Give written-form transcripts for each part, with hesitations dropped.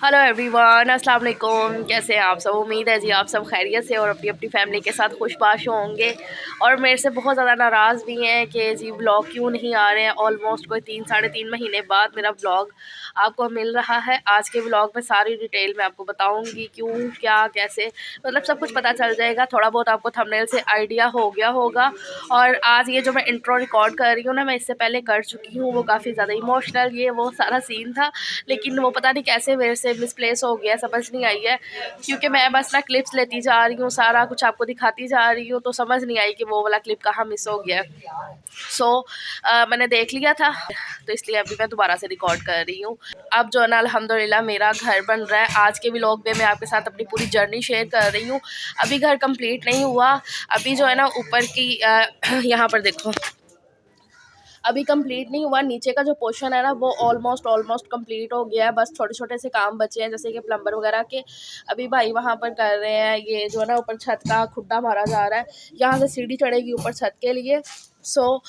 Hello everyone, अस्सलाम वालेकुम। कैसे हैं आप सब? उम्मीद है जी आप सब खैरियत से और अपनी अपनी फैमिली के साथ खुशबाश होंगे। और मेरे से बहुत ज़्यादा नाराज़ भी हैं कि जी व्लॉग क्यों नहीं आ रहे हैं। ऑलमोस्ट कोई 3 साढ़े 3 महीने बाद मेरा व्लॉग आपको मिल रहा है। आज के व्लॉग में सारी डिटेल मैं आपको बताऊंगी, क्यों, क्या, कैसे, मतलब सब कुछ पता चल जाएगा। थोड़ा बहुत आपको थंबनेल से आइडिया हो गया होगा। और आज ये जो मैं इंट्रो रिकॉर्ड कर रही हूँ ना, मैं इससे पहले कर चुकी हूँ। वो काफ़ी ज़्यादा इमोशनल ये वो सारा सीन था, लेकिन वो पता नहीं कैसे मेरे से मिसप्लेस हो गया, समझ नहीं आई है। क्योंकि मैं बस ना क्लिप्स लेती जा रही हूँ, सारा कुछ आपको दिखाती जा रही हूँ, तो समझ नहीं आई कि वो वाला क्लिप कहाँ मिस हो गया। सो मैंने देख लिया था, तो इसलिए अभी मैं दोबारा से रिकॉर्ड कर रही हूँ। अब जो है ना अल्हम्दुलिल्लाह मेरा घर बन रहा है। आज के व्लॉग में मैं आपके साथ अपनी पूरी जर्नी शेयर कर रही हूँ। अभी घर कंप्लीट नहीं हुआ। अभी जो है ना ऊपर की यहाँ पर देखो, अभी कंप्लीट नहीं हुआ। नीचे का जो पोर्शन है ना वो ऑलमोस्ट कंप्लीट हो गया है। बस छोटे छोटे से काम बचे हैं, जैसे कि प्लम्बर वगैरह के। अभी भाई वहाँ पर कर रहे हैं। ये जो है ना ऊपर छत का खुड्डा मारा जा रहा है, यहाँ से सीढ़ी चढ़ेगी ऊपर छत के लिए। सो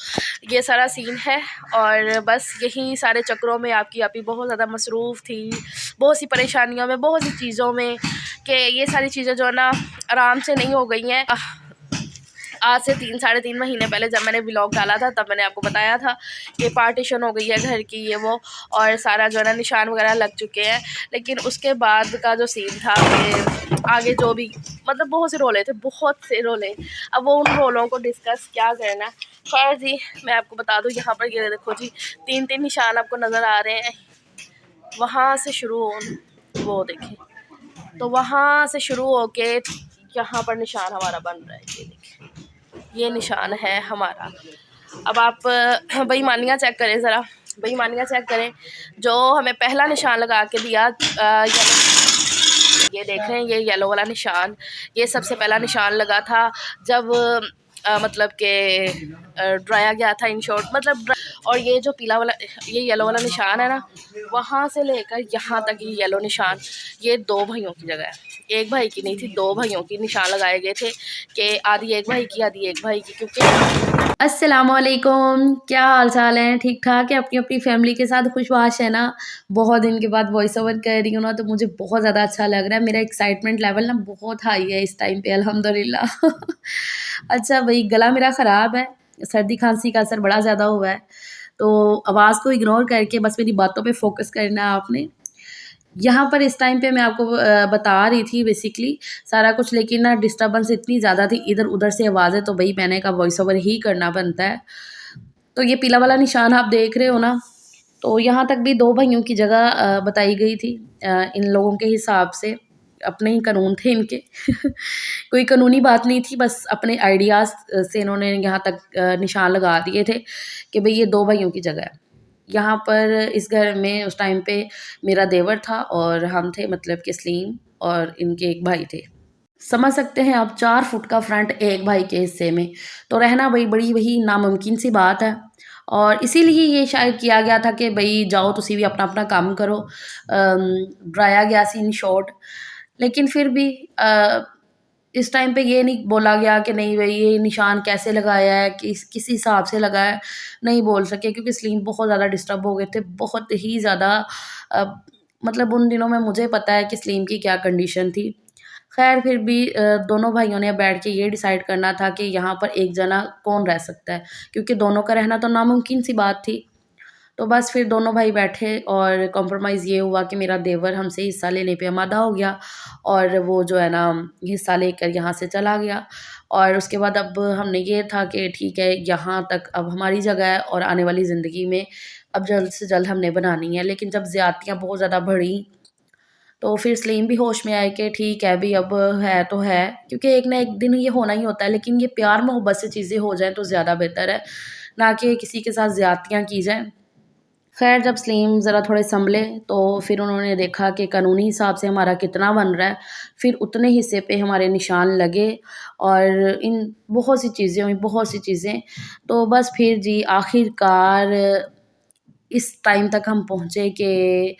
ये सारा सीन है। और बस यही सारे चक्रों में आपकी आपी बहुत ज़्यादा मसरूफ़ थी, बहुत सी परेशानियों में, बहुत सी चीज़ों में, कि ये सारी चीज़ें जो है ना आराम से नहीं हो गई हैं। आज से 3 साढ़े 3 महीने पहले जब मैंने व्लॉग डाला था, तब मैंने आपको बताया था कि पार्टीशन हो गई है घर की, ये वो, और सारा जो है ना निशान वगैरह लग चुके हैं। लेकिन उसके बाद का जो सीन था कि आगे जो भी, मतलब बहुत से रोले थे, बहुत से रोले। अब वो उन रोलों को डिस्कस क्या करना। खैर जी, मैं आपको बता दूँ, यहाँ पर ये देखो जी, 3 3 निशान आपको नज़र आ रहे हैं। वहाँ से शुरू हो, वो देखें, तो वहाँ से शुरू होके यहाँ पर निशान हमारा बन रहा है। ये देखें, ये निशान है हमारा। अब आप बेईमानियाँ चेक करें ज़रा, बेईमानियाँ चेक करें। जो हमें पहला निशान लगा के दिया, ये देख रहे हैं, ये येलो वाला निशान, ये सबसे पहला निशान लगा था जब मतलब कि ड्राया गया था, इन शॉर्ट मतलब। और ये जो पीला वाला, ये येलो वाला निशान है ना, वहाँ से लेकर यहाँ तक ये येलो निशान, ये 2 भाइयों की जगह है। एक भाई की नहीं थी, 2 भाइयों की निशान लगाए गए थे, कि आधी एक भाई की, आधी एक भाई की। क्योंकि अस्सलामुअलैकुम, क्या हाल चाल है? ठीक ठाक है? अपनी अपनी फैमिली के साथ खुशबाश है ना? बहुत दिन के बाद वॉइस ओवर कर रही हूँ ना, तो मुझे बहुत ज़्यादा अच्छा लग रहा है। मेरा एक्साइटमेंट लेवल ना बहुत हाई है इस टाइम पे, अल्हम्दुलिल्लाह। अच्छा भाई, गला मेरा ख़राब है, सर्दी खांसी का असर बड़ा ज़्यादा हुआ है, तो आवाज़ को इग्नोर करके बस मेरी बातों पे फोकस करना है आपने। यहाँ पर इस टाइम पे मैं आपको बता रही थी बेसिकली सारा कुछ, लेकिन ना डिस्टर्बेंस इतनी ज़्यादा थी, इधर-उधर से आवाज़ें, तो भई मैंने कहा वॉइस ओवर ही करना बनता है। तो ये पीला वाला निशान आप देख रहे हो ना, तो यहाँ तक भी 2 भाइयों की जगह बताई गई थी इन लोगों के हिसाब से। अपने ही कानून थे इनके। कोई कानूनी बात नहीं थी, बस अपने आइडियाज़ से इन्होंने यहाँ तक निशान लगा दिए थे कि भई ये 2 भाइयों की जगह है। यहाँ पर इस घर में उस टाइम पे मेरा देवर था और हम थे, मतलब कि सलीम और इनके एक भाई थे। समझ सकते हैं आप, 4 फुट का फ्रंट एक भाई के हिस्से में, तो रहना भई बड़ी वही नामुमकिन सी बात है। और इसीलिए ये शायद किया गया था कि भई जाओ तुसी भी अपना-अपना काम करो। डराया गया सी इन शॉर्ट। लेकिन फिर भी इस टाइम पे ये नहीं बोला गया कि नहीं भई ये निशान कैसे लगाया है, किस हिसाब से लगाया है, नहीं बोल सके, क्योंकि सलीम बहुत ज़्यादा डिस्टर्ब हो गए थे, बहुत ही ज़्यादा। अ, मतलब उन दिनों में मुझे पता है कि सलीम की क्या कंडीशन थी। ख़ैर फिर भी दोनों भाइयों ने बैठ के ये डिसाइड करना था कि यहाँ पर एक जना कौन रह सकता है, क्योंकि दोनों का रहना तो नामुमकिन सी बात थी। तो बस फिर दोनों भाई बैठे और कॉम्प्रोमाइज़ ये हुआ कि मेरा देवर हमसे हिस्सा लेने पे आमादा हो गया, और वो जो है ना हिस्सा लेकर यहाँ से चला गया। और उसके बाद अब हमने ये था कि ठीक है, यहाँ तक अब हमारी जगह है और आने वाली ज़िंदगी में अब जल्द से जल्द हमने बनानी है। लेकिन जब ज़्यादतियाँ बहुत ज़्यादा बढ़ी, तो फिर सलीम भी होश में आए कि ठीक है भई, अब है तो है, क्योंकि एक ना एक दिन ये होना ही होता है। लेकिन ये प्यार मोहब्बत से चीज़ें हो जाएँ तो ज़्यादा बेहतर है, ना कि किसी के साथ ज़्यादतियाँ की जाएँ। ख़ैर जब सलीम ज़रा थोड़े सँभले, तो फिर उन्होंने देखा कि कानूनी हिसाब से हमारा कितना बन रहा है, फिर उतने हिस्से पे हमारे निशान लगे। और इन बहुत सी चीज़ें हुई, बहुत सी चीज़ें। तो बस फिर जी आखिरकार इस टाइम तक हम पहुँचे कि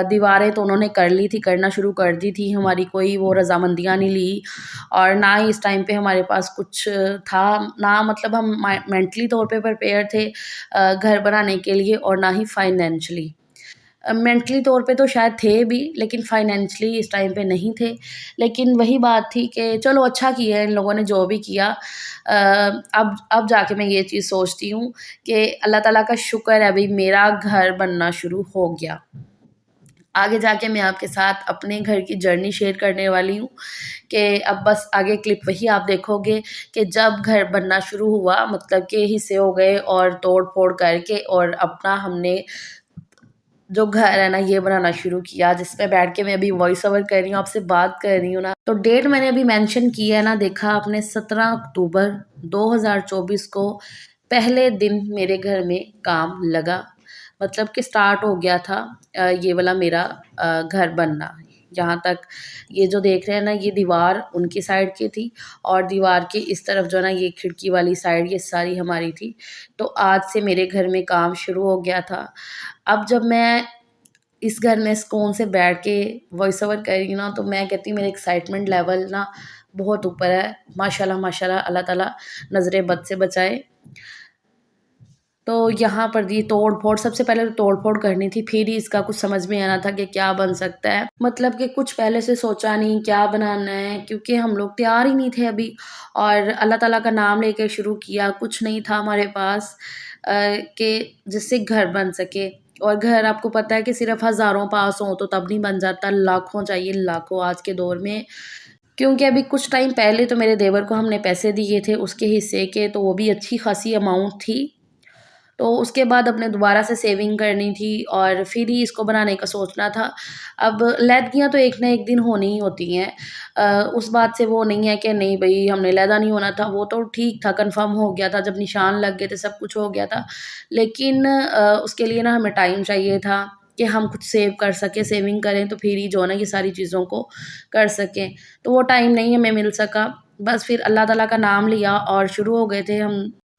दीवारें तो उन्होंने कर ली थी, करना शुरू कर दी थी, हमारी कोई वो रज़ामंदियाँ नहीं ली। और ना ही इस टाइम पे हमारे पास कुछ था, ना मतलब हम मेंटली तौर पे प्रिपेयर थे घर बनाने के लिए, और ना ही फाइनेंशियली। मेंटली तौर पे तो शायद थे भी, लेकिन फाइनेंशियली इस टाइम पे नहीं थे। लेकिन वही बात थी कि चलो अच्छा किया इन लोगों ने जो भी किया। अब जाके मैं ये चीज़ सोचती हूँ कि अल्लाह ताला का शुक्र है अभी मेरा घर बनना शुरू हो गया। आगे जाके मैं आपके साथ अपने घर की जर्नी शेयर करने वाली हूँ कि अब बस आगे क्लिप वही आप देखोगे कि जब घर बनना शुरू हुआ, मतलब कि हिस्से हो गए और तोड़-फोड़ करके और अपना हमने जो घर है ना ये बनाना शुरू किया, जिसपे बैठ के मैं अभी वॉइस ओवर कर रही हूँ, आपसे बात कर रही हूँ ना। तो डेट मैंने अभी मेंशन की है ना, देखा आपने 17 अक्टूबर 2024 को पहले दिन मेरे घर में काम लगा। मतलब कि स्टार्ट हो गया था ये वाला मेरा घर बनना। यहाँ तक ये जो देख रहे हैं ना, ये दीवार उनकी साइड की थी और दीवार के इस तरफ जो है ना ये खिड़की वाली साइड ये सारी हमारी थी। तो आज से मेरे घर में काम शुरू हो गया था। अब जब मैं इस घर में सुकून से बैठ के वॉइस ओवर कर रही हूँ ना, तो मैं कहती हूँ मेरा एक्साइटमेंट लेवल ना बहुत ऊपर है। माशाल्लाह माशाल्लाह, अल्लाह ताला नज़रे बद से बचाए। तो यहाँ पर ये तोड़-फोड़, सबसे पहले तो तोड़-फोड़ करनी थी, फिर ही इसका कुछ समझ में आना था कि क्या बन सकता है। मतलब कि कुछ पहले से सोचा नहीं क्या बनाना है, क्योंकि हम लोग तैयार ही नहीं थे अभी और अल्लाह ताला का नाम लेके शुरू किया। कुछ नहीं था हमारे पास कि जिससे घर बन सके। और घर आपको पता है कि सिर्फ़ हज़ारों पास हों तो तब नहीं बन जाता, लाखों चाहिए, लाखों आज के दौर में। क्योंकि अभी कुछ टाइम पहले तो मेरे देवर को हमने पैसे दिए थे उसके हिस्से के, तो वो भी अच्छी खासी अमाउंट थी। तो उसके बाद अपने दोबारा से सेविंग करनी थी और फिर ही इसको बनाने का सोचना था। अब लैदगियाँ तो एक ना एक दिन होनी ही होती हैं। उस बात से वो नहीं है कि नहीं भई हमने लैदा नहीं होना था, वो तो ठीक था, कन्फर्म हो गया था, जब निशान लग गए थे सब कुछ हो गया था। लेकिन उसके लिए ना हमें टाइम चाहिए था कि हम कुछ सेव कर सकें, सेविंग करें तो फिर ही जो है ना ये सारी चीज़ों को कर सकें। तो वो टाइम नहीं हमें मिल सका। बस फिर अल्लाह ताला का नाम लिया और शुरू हो गए थे हम।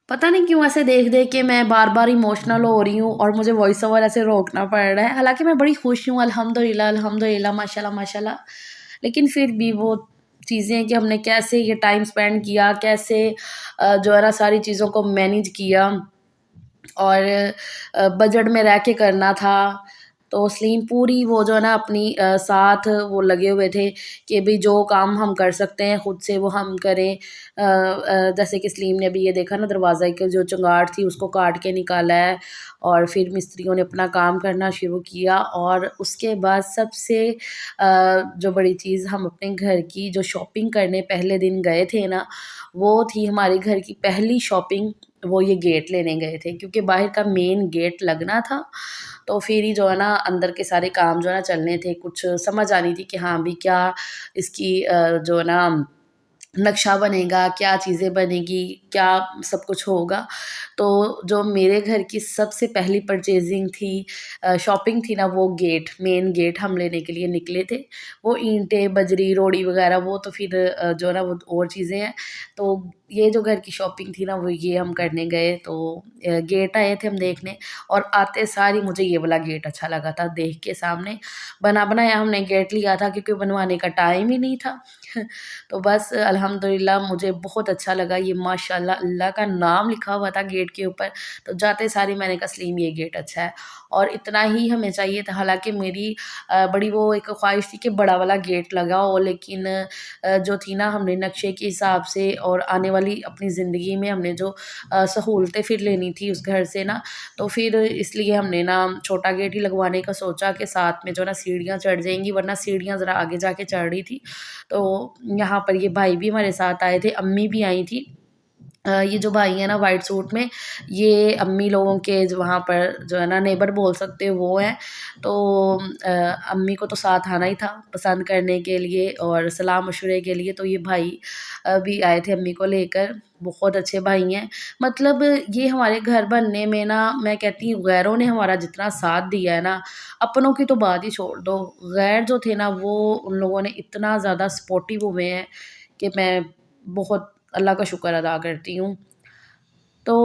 पता नहीं क्यों ऐसे देख-देख के मैं बार-बार इमोशनल हो रही हूँ और मुझे वॉइस ओवर ऐसे रोकना पड़ रहा है। हालाँकि मैं बड़ी खुश हूँ, अल्हम्दुलिल्लाह, अल्हम्दुलिल्लाह, माशाल्लाह, माशाल्लाह। लेकिन फिर भी वो चीज़ें कि हमने कैसे ये टाइम स्पेंड किया, कैसे जो है ना सारी चीज़ों को मैनेज किया और बजट में रह के करना था। तो सलीम पूरी वो जो है ना अपनी साथ वो लगे हुए थे कि भई जो काम हम कर सकते हैं खुद से वो हम करें। जैसे कि सलीम ने अभी ये देखा ना, दरवाज़ा की जो चंगाट थी उसको काट के निकाला है और फिर मिस्त्रियों ने अपना काम करना शुरू किया। और उसके बाद सबसे जो बड़ी चीज़, हम अपने घर की जो शॉपिंग करने पहले दिन गए थे ना, वो थी हमारे घर की पहली शॉपिंग। वो ये गेट लेने गए थे क्योंकि बाहर का मेन गेट लगना था। तो फिर ही जो है ना अंदर के सारे काम जो है ना चलने थे, कुछ समझ आनी थी कि हाँ, अभी क्या इसकी जो है ना नक्शा बनेगा, क्या चीज़ें बनेगी, क्या सब कुछ होगा। तो जो मेरे घर की सबसे पहली परचेज़िंग थी, शॉपिंग थी ना, वो गेट, मेन गेट हम लेने के लिए निकले थे। वो ईंटें, बजरी, रोड़ी वग़ैरह वो तो फिर जो है ना वो और चीज़ें हैं। तो ये जो घर की शॉपिंग थी ना वो ये हम करने गए। तो गेट आए थे हम देखने और आते सार ही मुझे ये वाला गेट अच्छा लगा था देख के सामने। बना-बनाया हमने गेट लिया था क्योंकि बनवाने का टाइम ही नहीं था। तो बस अल्हम्दुलिल्लाह मुझे बहुत अच्छा लगा। ये माशाल्लाह अल्लाह का नाम लिखा हुआ था गेट के ऊपर, तो जाते सार ही मैंने कहा सलीम ये गेट अच्छा है और इतना ही हमें चाहिए था। हालाँकि मेरी बड़ी वो एक ख़्वाहिश थी कि बड़ा वाला गेट लगा हो, लेकिन जो थी ना हमने नक्शे के हिसाब से और आने वाली अपनी ज़िंदगी में हमने जो सहूलतें फिर लेनी थी उस घर से ना, तो फिर इसलिए हमने ना छोटा गेट ही लगवाने का सोचा कि साथ में जो है ना सीढ़ियाँ चढ़ जाएँगी, वरना सीढ़ियाँ ज़रा आगे जाके चढ़ रही थी। तो यहाँ पर ये भाई भी हमारे साथ आए थे, अम्मी भी आई थी। ये जो भाई हैं ना व्हाइट सूट में, ये अम्मी लोगों के जो वहाँ पर जो है ना नेबर बोल सकते हो वो हैं। तो अम्मी को तो साथ आना ही था पसंद करने के लिए और सलाह-मशवरे के लिए। तो ये भाई भी आए थे अम्मी को लेकर, बहुत अच्छे भाई हैं। मतलब ये हमारे घर बनने में ना, मैं कहती हूँ गैरों ने हमारा जितना साथ दिया है ना, अपनों की तो बात ही छोड़ दो। गैर जो थे ना वो उन लोगों ने इतना ज़्यादा सपोर्टिव हुए हैं कि मैं बहुत अल्लाह का शुक्र अदा करती हूँ। तो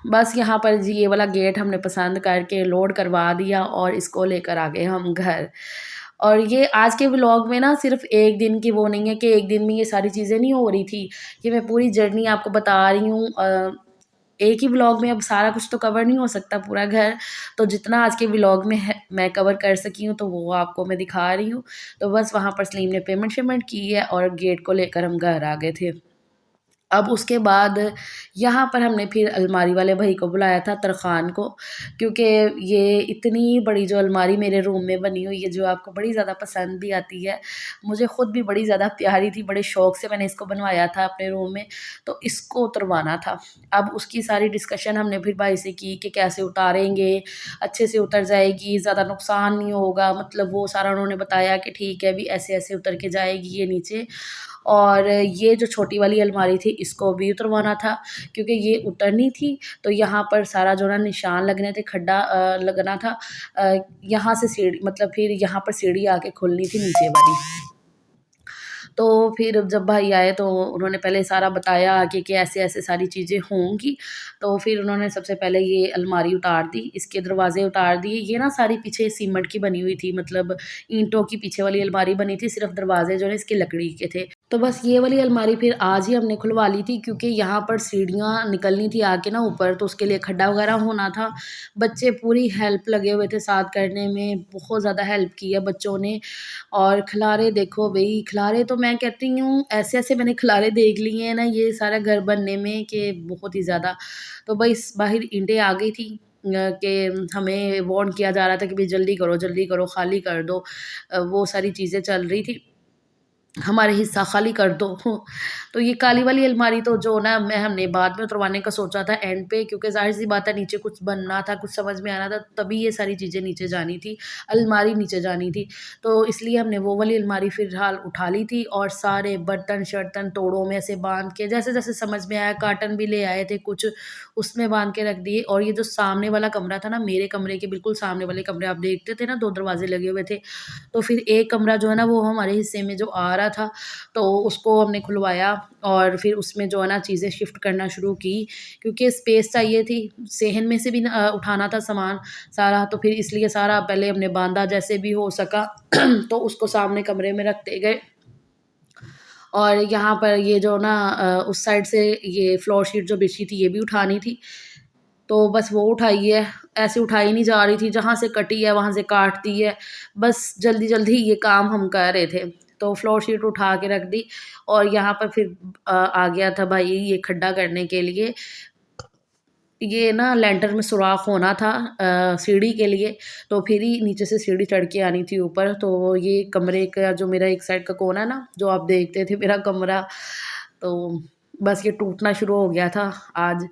बस यहाँ पर जी ये वाला गेट हमने पसंद करके लोड करवा दिया और इसको लेकर आ गए हम घर। और ये आज के व्लॉग में ना सिर्फ़ 1 दिन की वो नहीं है कि 1 दिन में ये सारी चीज़ें नहीं हो रही थी। ये मैं पूरी जर्नी आपको बता रही हूँ। एक ही व्लॉग में अब सारा कुछ तो कवर नहीं हो सकता पूरा घर, तो जितना आज के व्लॉग में है मैं कवर कर सकी हूँ तो वो आपको मैं दिखा रही हूँ। तो बस वहाँ पर सलीम ने पेमेंट शेमेंट की है और गेट को लेकर हम घर आ गए थे। अब उसके बाद यहाँ पर हमने फिर अलमारी वाले भाई को बुलाया था, तरखान को, क्योंकि ये इतनी बड़ी जो अलमारी मेरे रूम में बनी हुई है, जो आपको बड़ी ज़्यादा पसंद भी आती है, मुझे ख़ुद भी बड़ी ज़्यादा प्यारी थी, बड़े शौक़ से मैंने इसको बनवाया था अपने रूम में, तो इसको उतरवाना था। अब उसकी सारी डिस्कशन हमने फिर भाई से की कि कैसे उतारेंगे, अच्छे से उतर जाएगी, ज़्यादा नुकसान नहीं होगा, मतलब वो सारा उन्होंने बताया कि ठीक है, अभी ऐसे-ऐसे उतर के जाएगी ये नीचे। और ये जो छोटी वाली अलमारी थी इसको भी उतरवाना था, क्योंकि ये उतरनी थी, तो यहाँ पर सारा जो ना निशान लगने थे, खड्डा लगना था। यहाँ से सीढ़ी, मतलब फिर यहाँ पर सीढ़ी आके खुलनी थी नीचे वाली। तो फिर जब भाई आए तो उन्होंने पहले सारा बताया आगे कि ऐसे-ऐसे सारी चीज़ें होंगी। तो फिर उन्होंने सबसे पहले ये अलमारी उतार दी, इसके दरवाज़े उतार दिए। ये ना सारी पीछे सीमेंट की बनी हुई थी, मतलब ईंटों की पीछे वाली अलमारी बनी थी, सिर्फ़ दरवाज़े जो है इसके लकड़ी के थे। तो बस ये वाली अलमारी फिर आज ही हमने खुलवा ली थी, क्योंकि यहाँ पर सीढ़ियाँ निकलनी थी आके ना ऊपर, तो उसके लिए खड्डा वगैरह होना था। बच्चे पूरी हेल्प लगे हुए थे साथ करने में, बहुत ज़्यादा हेल्प की है बच्चों ने। और खिलारे देखो भई, खिलारे तो मैं कहती हूँ ऐसे-ऐसे मैंने खिलारे देख लिए हैं ना ये सारा घर बनने में, कि बहुत ही ज़्यादा। तो बस बाहर ईंटें आ गई थी, कि हमें वार्न किया जा रहा था कि भई जल्दी करो, खाली कर दो। वो सारी चीज़ें चल रही थी, हमारे हिस्सा खाली कर दो। तो ये काली वाली अलमारी तो जो ना हमने बाद में उतरवाने का सोचा था एंड पे, क्योंकि ज़ाहिर-सी बात है नीचे कुछ बनना था, कुछ समझ में आना था, तभी ये सारी चीज़ें नीचे जानी थी, अलमारी नीचे जानी थी। तो इसलिए हमने वो वाली अलमारी फ़िलहाल उठा ली थी, और सारे बर्तन-शर्तन तोड़ों में ऐसे बाँध के, जैसे-जैसे समझ में आया, कार्टन भी ले आए थे कुछ, उसमें बाँध के रख दिए। और ये जो सामने वाला कमरा था ना, मेरे कमरे के बिल्कुल सामने वाले कमरे आप देखते थे ना, 2 दरवाज़े लगे हुए थे। तो फिर एक कमरा जो है ना वो हमारे हिस्से में जो आ रहा था, तो उसको हमने खुलवाया और फिर उसमें जो है ना चीज़ें शिफ्ट करना शुरू की, क्योंकि स्पेस चाहिए थी, सेहन में से भी उठाना था सामान सारा, तो फिर इसलिए सारा पहले हमने बाँधा जैसे भी हो सका। तो उसको सामने कमरे में रखते गए। और यहाँ पर ये जो ना उस साइड से ये फ्लोर शीट जो बिछी थी ये भी उठानी थी। तो बस वो उठाई है, ऐसे उठाई नहीं जा रही थी, जहाँ से कटी है वहाँ से काट दी है। बस जल्दी-जल्दी ये काम हम कर रहे थे। तो फ्लोर शीट उठा के रख दी, और यहाँ पर फिर आ गया था भाई ये खड्डा करने के लिए। ये ना लेंटर में सुराख होना था सीढ़ी के लिए, तो फिर ही नीचे से सीढ़ी चढ़ के आनी थी ऊपर। तो ये कमरे का जो मेरा एक साइड का कोना है ना, जो आप देखते थे मेरा कमरा, तो बस ये टूटना शुरू हो गया था आज।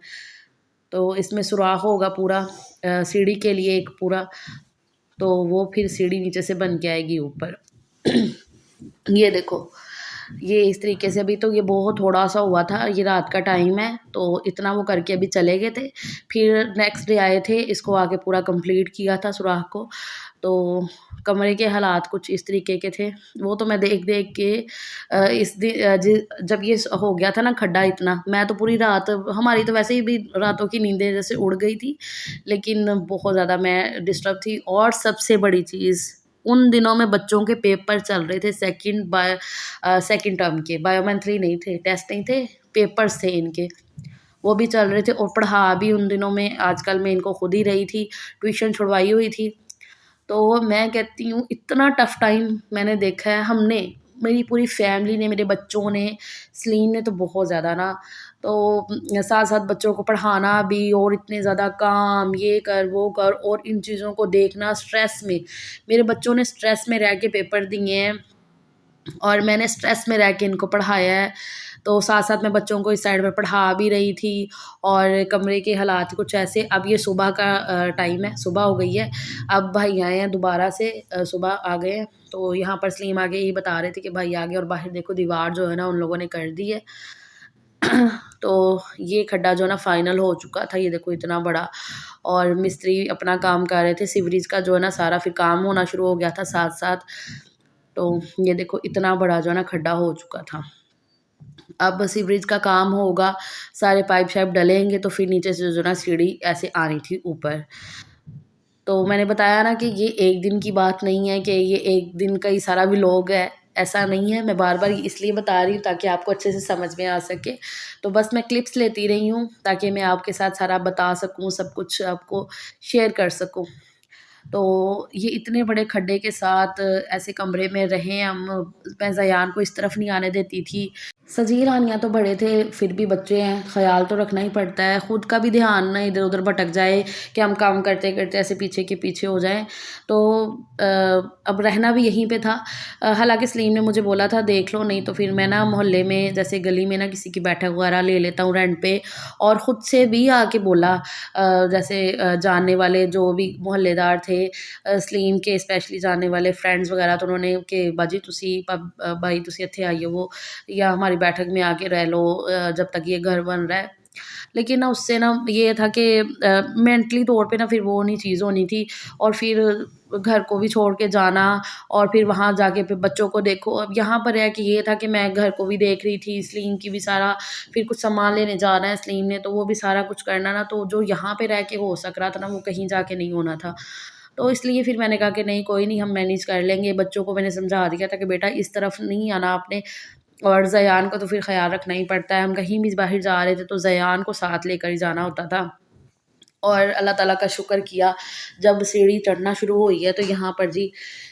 तो इसमें सुराख होगा पूरा सीढ़ी के लिए एक पूरा, तो वो फिर सीढ़ी नीचे से बन के आएगी ऊपर। ये देखो, ये इस तरीके से, अभी तो ये बहुत थोड़ा-सा हुआ था, ये रात का टाइम है, तो इतना वो करके अभी चले गए थे। फिर नेक्स्ट डे आए थे, इसको आके पूरा कंप्लीट किया था सुराख को। तो कमरे के हालात कुछ इस तरीके के थे। वो तो मैं देख-देख के इस दि अ, ज जब ये हो गया था ना खड्डा इतना, मैं तो पूरी रात, हमारी तो वैसे ही भी रातों की नींदें जैसे उड़ गई थी, लेकिन बहुत ज़्यादा मैं डिस्टर्ब थी। और सबसे बड़ी चीज़, उन दिनों में बच्चों के पेपर चल रहे थे सेकंड टर्म के, बायो मंथली नहीं थे, टेस्ट नहीं थे, पेपर्स थे इनके, वो भी चल रहे थे। और पढ़ा भी उन दिनों में आजकल मैं इनको खुद ही रही थी, ट्यूशन छुड़वाई हुई थी। तो मैं कहती हूँ इतना टफ़ टाइम मैंने देखा है, हमने, मेरी पूरी फैमिली ने, मेरे बच्चों ने, सलीम ने तो बहुत ज़्यादा ना, तो साथ-साथ बच्चों को पढ़ाना भी, और इतने ज़्यादा काम, ये कर, वो कर, और इन चीज़ों को देखना स्ट्रेस में। मेरे बच्चों ने स्ट्रेस में रह के पेपर दिए हैं, और मैंने स्ट्रेस में रह के इनको पढ़ाया है। तो साथ-साथ मैं बच्चों को इस साइड में पढ़ा भी रही थी, और कमरे के हालात कुछ ऐसे। अब ये सुबह का टाइम है, सुबह हो गई है। अब भाई आए हैं दोबारा से, सुबह आ गए हैं। तो यहाँ पर सलीम आके यही बता रहे थे कि भाई आ गए, और बाहर देखो दीवार जो है ना उन लोगों ने कर दी है। तो ये खड्डा जो है ना फाइनल हो चुका था, ये देखो इतना बड़ा। और मिस्त्री अपना काम कर रहे थे, सीवरेज का जो है ना सारा फिर काम होना शुरू हो गया था साथ-साथ। तो ये देखो इतना बड़ा जो है ना खड्डा हो चुका था। अब सीवरेज का काम होगा, सारे पाइप शाइप डलेंगे, तो फिर नीचे से जो ना सीढ़ी ऐसे आनी थी ऊपर। तो मैंने बताया ना कि ये एक दिन की बात नहीं है, कि ये एक दिन का ही सारा व्लॉग है। ऐसा नहीं है। मैं बार बार इसलिए बता रही हूँ ताकि आपको अच्छे से समझ में आ सके। तो बस मैं क्लिप्स लेती रही हूँ ताकि मैं आपके साथ सारा बता सकूँ, सब कुछ आपको शेयर कर सकूँ। तो ये इतने बड़े खड्डे के साथ ऐसे कमरे में रहे हम। मैं ज़यान को इस तरफ नहीं आने देती थी। सजीर हानिया तो बड़े थे, फिर भी बच्चे हैं, ख़्याल तो रखना ही पड़ता है। ख़ुद का भी ध्यान ना इधर-उधर भटक जाए कि हम काम करते-करते ऐसे पीछे के पीछे हो जाएँ। तो अब रहना भी यहीं पे था। हालाँकि सलीम ने मुझे बोला था देख लो, नहीं तो फिर मैं ना मोहल्ले में जैसे गली में ना किसी की बैठक वगैरह ले लेता हूँ रेंट पे। और ख़ुद से भी आके बोला जैसे जानने वाले जो भी मोहल्लेदार थे सलीम के स्पेशली जानने वाले फ्रेंड्स वगैरह, तो उन्होंने कि बाजी तुसी भाई तुसी इत्थे आइयो वो या हमारी बैठक में आके रह लो जब तक ये घर बन रहा है। लेकिन ना उससे ना ये था कि मेंटली तौर पे ना फिर वो नहीं चीज़ होनी थी। और फिर घर को भी छोड़ के जाना और फिर वहाँ जाके फिर बच्चों को देखो। अब यहाँ पर है कि ये था कि मैं घर को भी देख रही थी, सलीम की भी सारा, फिर कुछ सामान लेने जाना है सलीम ने, तो वो भी सारा कुछ करना ना, तो जो यहाँ पे रह के हो सक रहा था ना वो कहीं जाके नहीं होना था। तो इसलिए फिर मैंने कहा कि नहीं कोई नहीं, हम मैनेज कर लेंगे। बच्चों को मैंने समझा दिया था कि बेटा इस तरफ नहीं आना आपने। और ज़यान का तो फिर ख़्याल रखना ही पड़ता है। हम कहीं भी बाहर जा रहे थे तो ज़यान को साथ लेकर ही जाना होता था। और अल्लाह ताला का शुक्र किया, जब सीढ़ी चढ़ना शुरू हुई है तो यहाँ पर जी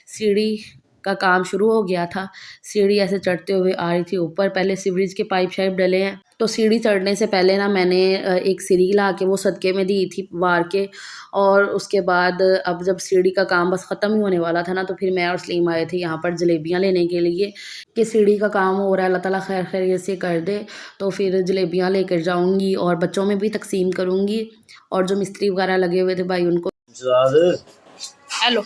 सीढ़ी का काम शुरू हो गया था। सीढ़ी ऐसे चढ़ते हुए आ रही थी ऊपर। पहले सीवरेज के पाइप शाइप डले हैं, तो सीढ़ी चढ़ने से पहले ना मैंने एक सीढ़ी ला के वो सदके में दी थी वार के। और उसके बाद अब जब सीढ़ी का काम बस ख़त्म ही होने वाला था ना, तो फिर मैं और सलीम आए थे यहाँ पर जलेबियाँ लेने के लिए कि सीढ़ी का काम हो रहा है, अल्लाह ताला खैर खैरियत से कर दे। तो फिर जलेबियाँ लेकर जाऊँगी और बच्चों में भी तकसीम करूँगी। और जो मिस्त्री वगैरह लगे हुए थे भाई उनको हेलो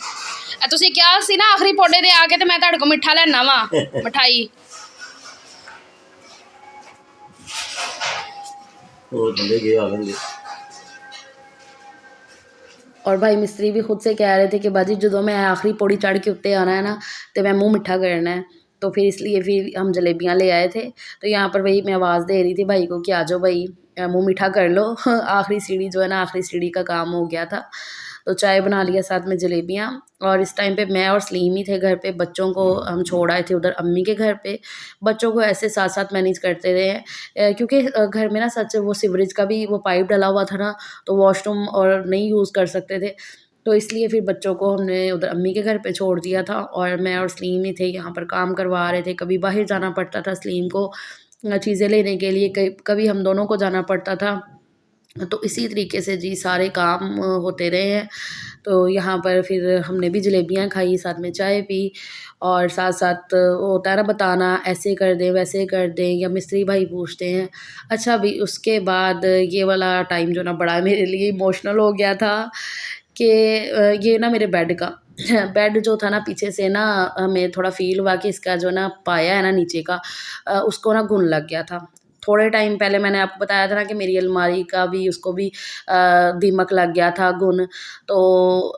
ਤੁਸੀਂ ਕਿਹਾ ਸੀ ਨਾ ਆਖਰੀ ਪੌੜੇ ਦੇ ਆ ਕੇ ਤੇ ਮੈਂ ਤੁਹਾਡੇ ਕੋਲ ਮਿੱਠਾ ਲੈਣਾ ਵਾ ਮਠਾਈ ਉਹ ਬੰਦੇ ਗਏ ਆ ਗਏ। और भाई मिस्त्री भी खुद से कह रहे थे कि बाजी जो मैं आखिरी पौड़ी चढ़ के उत्ते आना है ना, तो मैं मुँह मिठा करना है। तो फिर इसलिए फिर हम जलेबियाँ ले आए थे। तो यहाँ पर वही मैं आवाज़ दे रही थी भाई को कि आ जाओ भाई मुँह मीठा कर लो आखिरी सीढ़ी जो है ना, आखिरी सीढ़ी का काम हो गया था। तो चाय बना लिया, साथ में जलेबियाँ। और इस टाइम पे मैं और सलीम ही थे घर पे। बच्चों को हम छोड़ आए थे उधर अम्मी के घर पे। बच्चों को ऐसे साथ साथ मैनेज करते रहे क्योंकि घर में ना सच वो सीवरेज का भी वो पाइप डला हुआ था ना, तो वॉशरूम और नहीं यूज़ कर सकते थे। तो इसलिए फिर बच्चों को हमने उधर अम्मी के घर पे छोड़ दिया था और मैं और सलीम ही थे यहाँ पर काम करवा रहे थे। कभी बाहर जाना पड़ता था सलीम को चीज़ें लेने के लिए, कभी हम दोनों को जाना पड़ता था। तो इसी तरीके से जी सारे काम होते रहे हैं। तो यहाँ पर फिर हमने भी जलेबियाँ खाई, साथ में चाय पी। और साथ-साथ वो होता है ना बताना, ऐसे कर दें, वैसे कर दें, या मिस्त्री भाई पूछते हैं। अच्छा अभी उसके बाद ये वाला टाइम जो ना बड़ा मेरे लिए इमोशनल हो गया था कि ये ना मेरे बेड का बेड जो था ना पीछे से ना हमें थोड़ा फ़ील हुआ कि इसका जो ना पाया है ना नीचे का उसको ना घुन लग गया था। थोड़े टाइम पहले मैंने आपको बताया था ना कि मेरी अलमारी का भी उसको भी दीमक लग गया था, घुन। तो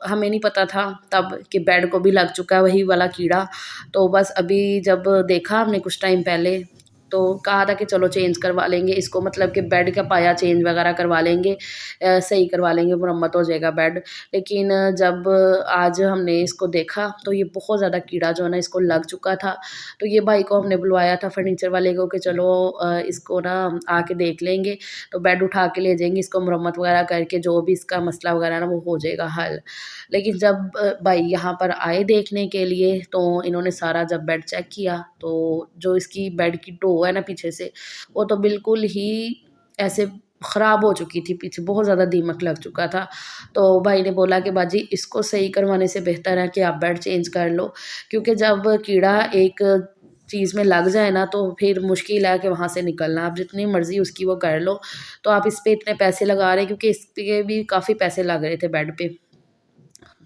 हमें नहीं पता था तब कि बेड को भी लग चुका है वही वाला कीड़ा। तो बस अभी जब देखा हमने कुछ टाइम पहले, तो कहा था कि चलो चेंज करवा लेंगे इसको, मतलब कि बेड का पाया चेंज वगैरह करवा लेंगे, सही करवा लेंगे, मुरम्मत हो जाएगा बेड। लेकिन जब आज हमने इसको देखा तो ये बहुत ज़्यादा कीड़ा जो है ना इसको लग चुका था। तो ये भाई को हमने बुलवाया था फर्नीचर वाले को कि चलो इसको ना आके देख लेंगे, तो बेड उठा के ले जाएंगे, इसको मुरम्मत वगैरह करके जो भी इसका मसला वगैरह ना वो हो जाएगा हल। लेकिन जब भाई यहाँ पर आए देखने के लिए तो इन्होंने सारा जब बेड चेक किया तो जो इसकी बेड की डो है ना पीछे से, वो तो बिल्कुल ही ऐसे ख़राब हो चुकी थी, पीछे बहुत ज़्यादा दीमक लग चुका था। तो भाई ने बोला कि बाजी इसको सही करवाने से बेहतर है कि आप बेड चेंज कर लो, क्योंकि जब कीड़ा एक चीज़ में लग जाए ना तो फिर मुश्किल है कि वहाँ से निकलना। आप जितनी मर्ज़ी उसकी वो कर लो, तो आप इस पे इतने पैसे लगा रहे हैं, क्योंकि इस पे भी काफ़ी पैसे लग रहे थे बेड पे।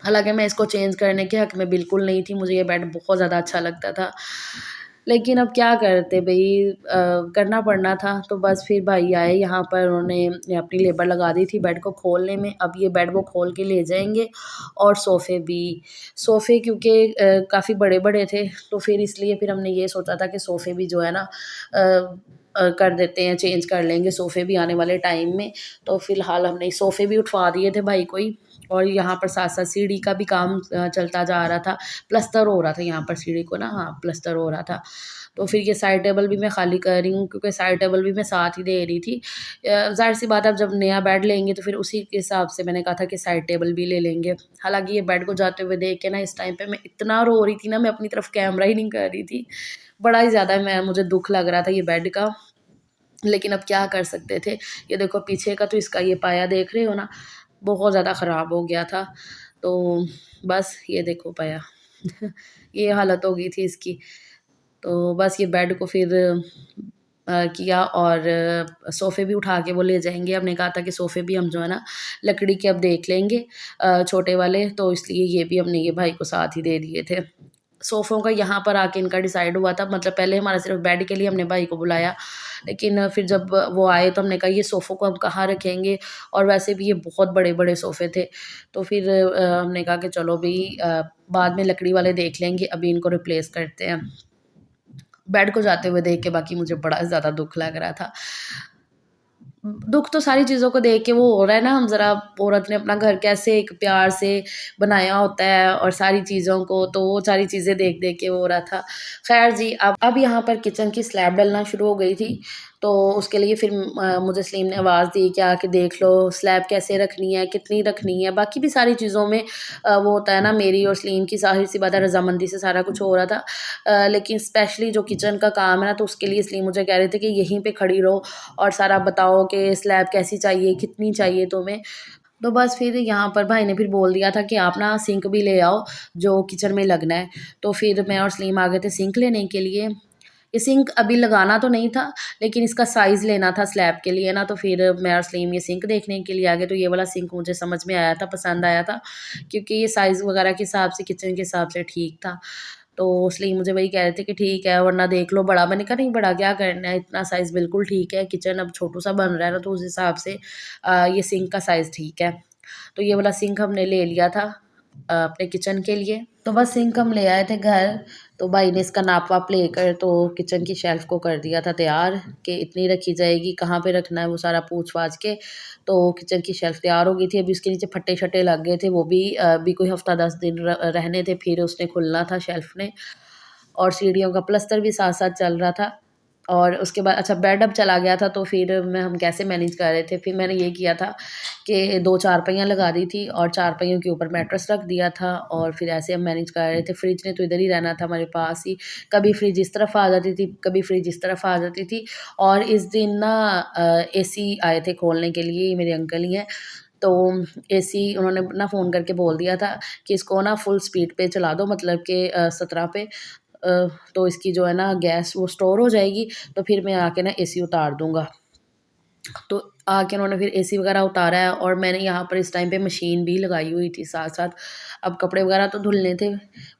हालाँकि मैं इसको चेंज करने के हक़ में बिल्कुल नहीं थी, मुझे ये बेड बहुत ज़्यादा अच्छा लगता था। लेकिन अब क्या करते भई, करना पड़ना था। तो बस फिर भाई आए यहाँ पर, उन्होंने अपनी लेबर लगा दी थी बेड को खोलने में। अब ये बेड वो खोल के ले जाएँगे। और सोफ़े भी, सोफ़े क्योंकि काफ़ी बड़े-बड़े थे, तो फिर इसलिए फिर हमने ये सोचा था कि सोफ़े भी जो है ना कर देते हैं, चेंज कर लेंगे सोफ़े भी आने वाले टाइम में। तो फ़िलहाल हमने सोफ़े भी उठवा दिए थे भाई को ही। और यहाँ पर साथ साथ सीढ़ी का भी काम चलता जा रहा था, प्लस्तर हो रहा था यहाँ पर सीढ़ी को ना, हाँ प्लस्तर हो रहा था। तो फिर ये साइड टेबल भी मैं खाली कर रही हूँ क्योंकि साइड टेबल भी मैं साथ ही दे रही थी। ज़ाहिर सी बात है, अब जब नया बेड लेंगे तो फिर उसी के हिसाब से मैंने कहा था कि साइड टेबल भी ले लेंगे। हालाँकि ये बेड को जाते हुए देख के ना इस टाइम पे मैं इतना रो रही थी ना, मैं अपनी तरफ कैमरा ही नहीं कर रही थी। बड़ा ही ज़्यादा मुझे दुःख लग रहा था ये बेड का, लेकिन अब क्या कर सकते थे। ये देखो पीछे का तो इसका ये पाया देख रहे हो ना, बहुत ज़्यादा ख़राब हो गया था। तो बस ये देखो पाया ये हालत हो गई थी इसकी। तो बस ये बेड को फिर किया और सोफ़े भी उठा के वो ले जाएँगे। हमने कहा था कि सोफ़े भी हम जो है ना लकड़ी के अब देख लेंगे छोटे वाले, तो इसलिए ये भी हमने ये भाई को साथ ही दे दिए थे। सोफ़ों का यहाँ पर आके इनका डिसाइड हुआ था, मतलब पहले हमारा सिर्फ़ बेड के लिए हमने भाई को बुलाया, लेकिन फिर जब वो आए तो हमने कहा ये सोफ़ों को हम कहाँ रखेंगे, और वैसे भी ये बहुत बड़े-बड़े सोफ़े थे। तो फिर हमने कहा कि चलो भई बाद में लकड़ी वाले देख लेंगे, अभी इनको रिप्लेस करते हैं। बेड को जाते हुए देख के बाकी मुझे बड़ा ज़्यादा दुःख लग रहा था। दुःख तो सारी चीज़ों को देख के वो हो रहा है ना, हम ज़रा औरत ने अपना घर कैसे एक प्यार से बनाया होता है और सारी चीज़ों को, तो वो सारी चीज़ें देख-देख के वो हो रहा था। ख़ैर जी, अब यहाँ पर किचन की स्लैब डलना शुरू हो गई थी, तो उसके लिए फिर मुझे सलीम ने आवाज़ दी कि आके देख लो स्लैब कैसे रखनी है, कितनी रखनी है। बाकी भी सारी चीज़ों में वो होता है ना, मेरी और सलीम की ज़ाहिर-सी बात है रज़ामंदी से सारा कुछ हो रहा था। लेकिन स्पेशली जो किचन का काम है ना, तो उसके लिए सलीम मुझे कह रहे थे कि यहीं पे खड़ी रहो और सारा बताओ कि स्लैब कैसी चाहिए, कितनी चाहिए तुम्हें। तो बस फिर यहाँ पर भाई ने फिर बोल दिया था कि आप ना सिंक भी ले आओ, जो किचन में लगना है। तो फिर मैं और सलीम आ गए थे सिंक लेने के लिए। ये सिंक अभी लगाना तो नहीं था, लेकिन इसका साइज़ लेना था स्लैब के लिए ना, तो फिर मैं और सलीम ये सिंक देखने के लिए आ गए। तो ये वाला सिंक मुझे समझ में आया था, पसंद आया था, क्योंकि ये साइज़ वगैरह के हिसाब से, किचन के हिसाब से ठीक था। तो इसलिए मुझे वही कह रहे थे कि ठीक है, वरना देख लो बड़ा। मैंने कहा नहीं, बड़ा क्या करना है, इतना साइज़ बिल्कुल ठीक है, किचन अब छोटू-सा बन रहा है ना, तो उस हिसाब से ये सिंक का साइज़ ठीक है। तो ये वाला सिंक हमने ले लिया था अपने किचन के लिए। तो बस सिंक हम ले आए थे घर, तो भाई ने इसका नाप-वाप लेकर तो किचन की शेल्फ़ को कर दिया था तैयार कि इतनी रखी जाएगी, कहाँ पे रखना है वो सारा पूछ-वाछ के। तो किचन की शेल्फ़ तैयार हो गई थी, अभी उसके नीचे फट्टे-शट्टे लग गए थे, वो भी अभी कोई हफ़्ता 10 दिन रहने थे, फिर उसने खुलना था शेल्फ़ ने। और सीढ़ियों का प्लस्तर भी साथ-साथ चल रहा था। और उसके बाद अच्छा बेड अब चला गया था, तो फिर हम कैसे मैनेज कर रहे थे, फिर मैंने ये किया था कि 2 चारपाइयाँ लगा दी थी और चारपाइयों के ऊपर मैट्रेस रख दिया था, और फिर ऐसे हम मैनेज कर रहे थे। फ्रिज ने तो इधर ही रहना था हमारे पास ही, कभी फ्रिज इस तरफ आ जाती थी, कभी फ्रिज इस तरफ आ जाती थी। और इस दिन ना एसी आए थे खोलने के लिए, ये मेरे अंकल ही हैं। तो एसी उन्होंने ना फ़ोन करके बोल दिया था कि इसको ना फुल स्पीड पे चला दो, मतलब कि 17 पे, तो इसकी जो है ना गैस वो स्टोर हो जाएगी, तो फिर मैं आके ना एसी उतार दूँगा। तो आके उन्होंने फिर एसी वगैरह उतारा है, और मैंने यहाँ पर इस टाइम पे मशीन भी लगाई हुई थी साथ-साथ। अब कपड़े वगैरह तो धुलने थे,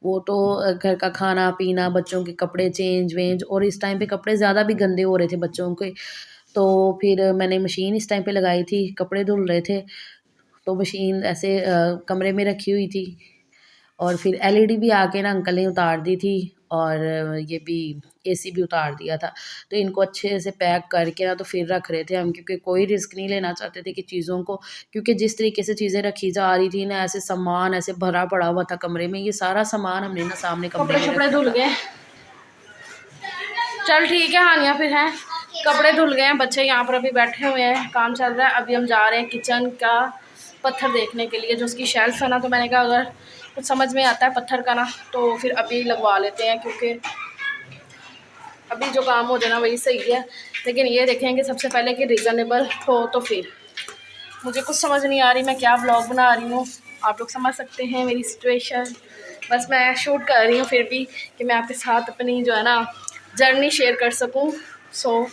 वो तो घर का खाना-पीना, बच्चों के कपड़े चेंज-वेंज, और इस टाइम पे कपड़े ज़्यादा भी गंदे हो रहे थे बच्चों के। तो फिर मैंने मशीन इस टाइम पे लगाई थी, कपड़े धुल रहे थे, तो मशीन ऐसे कमरे में रखी हुई थी। और फिर एलईडी भी आके ना अंकल ने उतार दी थी, और ये भी एसी भी उतार दिया था। तो इनको अच्छे से पैक करके ना तो फिर रख रहे थे हम, क्योंकि कोई रिस्क नहीं लेना चाहते थे कि चीज़ों को, क्योंकि जिस तरीके से चीज़ें रखी जा रही थी ना, ऐसे सामान ऐसे भरा पड़ा हुआ था कमरे में, ये सारा सामान हमने ना सामने कमरे में कपड़े रखा धुल था। गए। चल ठीक है हानिया, फिर हैं कपड़े धुल गए हैं, बच्चे यहाँ पर अभी बैठे हुए हैं, काम चल रहा है। अभी हम जा रहे हैं किचन का पत्थर देखने के लिए, जो उसकी शेल्फ है ना, तो मैंने कहा अगर कुछ समझ में आता है पत्थर का ना, तो फिर अभी लगवा लेते हैं, क्योंकि अभी जो काम हो जाए ना वही सही है। लेकिन ये देखें कि सबसे पहले कि रीज़नेबल हो, तो फिर मुझे कुछ समझ नहीं आ रही मैं क्या ब्लॉग बना रही हूँ, आप लोग समझ सकते हैं मेरी सिचुएशन। बस मैं शूट कर रही हूँ फिर भी, कि मैं आपके साथ अपनी जो है ना जर्नी शेयर कर सकूँ। सो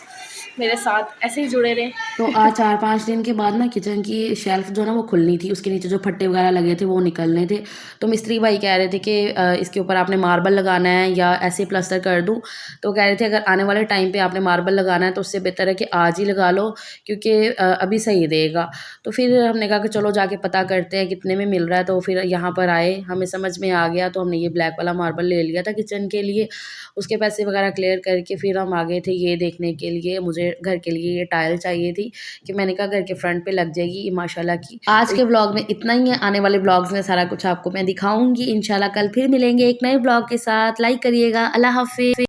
मेरे साथ ऐसे ही जुड़े रहें। तो आज 4-5 दिन के बाद ना किचन की शेल्फ़ जो है ना वो खुलनी थी, उसके नीचे जो फट्टे वगैरह लगे थे वो निकलने थे। तो मिस्त्री भाई कह रहे थे कि इसके ऊपर आपने मार्बल लगाना है या ऐसे प्लास्टर कर दूँ? तो कह रहे थे अगर आने वाले टाइम पे आपने मार्बल लगाना है तो उससे बेहतर है कि आज ही लगा लो, क्योंकि अभी सही रहेगा। तो फिर हमने कहा कि चलो जाके पता करते हैं कितने में मिल रहा है, तो फिर यहाँ पर आए, हमें समझ में आ गया, तो हमने ये ब्लैक वाला मार्बल ले लिया था किचन के लिए। उसके पैसे वगैरह क्लियर करके फिर हम आ गए थे ये देखने के लिए, मुझे घर के लिए ये टाइल चाहिए थी कि मैंने कहा घर के फ्रंट पे लग जाएगी ये माशाल्लाह की। आज के व्लॉग में इतना ही है, आने वाले व्लॉग्स में सारा कुछ आपको मैं दिखाऊंगी इंशाल्लाह। कल फिर मिलेंगे एक नए व्लॉग के साथ। लाइक करिएगा। अल्लाह हाफिज़।